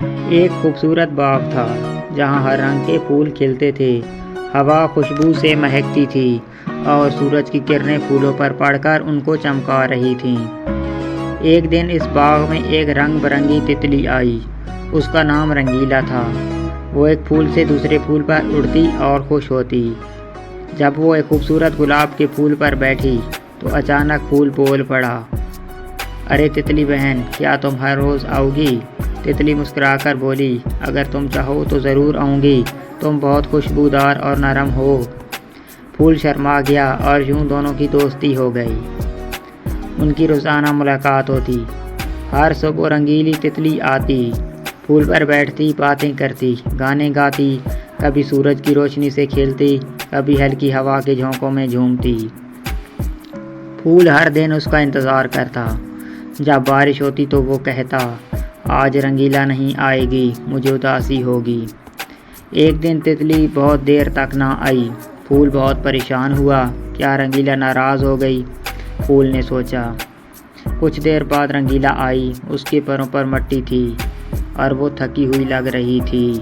ایک خوبصورت باغ تھا جہاں ہر رنگ کے پھول کھلتے تھے، ہوا خوشبو سے مہکتی تھی اور سورج کی کرنیں پھولوں پر پڑ کر ان کو چمکا رہی تھیں۔ ایک دن اس باغ میں ایک رنگ برنگی تتلی آئی۔ اس کا نام رنگیلا تھا۔ وہ ایک پھول سے دوسرے پھول پر اڑتی اور خوش ہوتی۔ جب وہ ایک خوبصورت گلاب کے پھول پر بیٹھی تو اچانک پھول بول پڑا، ارے تتلی بہن، کیا تم ہر روز آؤ گی؟ تتلی مسکرا کر بولی، اگر تم چاہو تو ضرور آؤں گی، تم بہت خوشبودار اور نرم ہو۔ پھول شرما گیا اور یوں دونوں کی دوستی ہو گئی۔ ان کی روزانہ ملاقات ہوتی۔ ہر صبح رنگیلی تتلی آتی، پھول پر بیٹھتی، باتیں کرتی، گانے گاتی، کبھی سورج کی روشنی سے کھیلتی، کبھی ہلکی ہوا کے جھونکوں میں جھومتی۔ پھول ہر دن اس کا انتظار کرتا۔ جب بارش ہوتی تو وہ کہتا، آج رنگیلا نہیں آئے گی، مجھے اداسی ہوگی۔ ایک دن تتلی بہت دیر تک نہ آئی۔ پھول بہت پریشان ہوا، کیا رنگیلا ناراض ہو گئی؟ پھول نے سوچا۔ کچھ دیر بعد رنگیلا آئی۔ اس کے پروں پر مٹی تھی اور وہ تھکی ہوئی لگ رہی تھی۔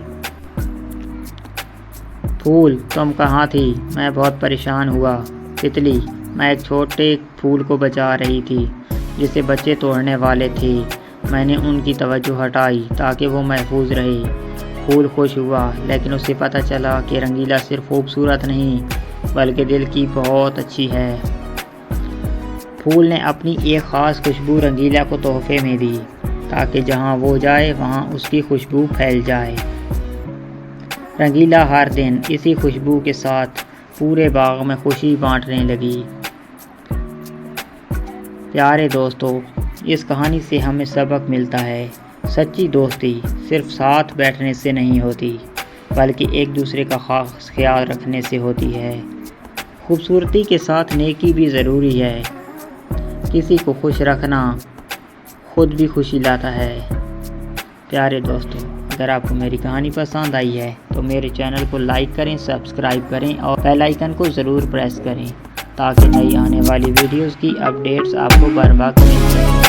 پھول، تم کہاں تھی؟ میں بہت پریشان ہوا۔ تتلی، میں ایک چھوٹے پھول کو بچا رہی تھی جسے بچے توڑنے والے تھے۔ میں نے ان کی توجہ ہٹائی تاکہ وہ محفوظ رہے۔ پھول خوش ہوا، لیکن اسے پتہ چلا کہ رنگیلا صرف خوبصورت نہیں بلکہ دل کی بہت اچھی ہے۔ پھول نے اپنی ایک خاص خوشبو رنگیلا کو تحفے میں دی تاکہ جہاں وہ جائے وہاں اس کی خوشبو پھیل جائے۔ رنگیلا ہر دن اسی خوشبو کے ساتھ پورے باغ میں خوشی بانٹنے لگی۔ پیارے دوستو، اس کہانی سے ہمیں سبق ملتا ہے، سچی دوستی صرف ساتھ بیٹھنے سے نہیں ہوتی بلکہ ایک دوسرے کا خاص خیال رکھنے سے ہوتی ہے۔ خوبصورتی کے ساتھ نیکی بھی ضروری ہے۔ کسی کو خوش رکھنا خود بھی خوشی لاتا ہے۔ پیارے دوستو، اگر آپ کو میری کہانی پسند آئی ہے تو میرے چینل کو لائک کریں، سبسکرائب کریں اور بیل آئیکن کو ضرور پریس کریں تاکہ نئی آنے والی ویڈیوز کی اپڈیٹس آپ کو بر وقت مل سکیں۔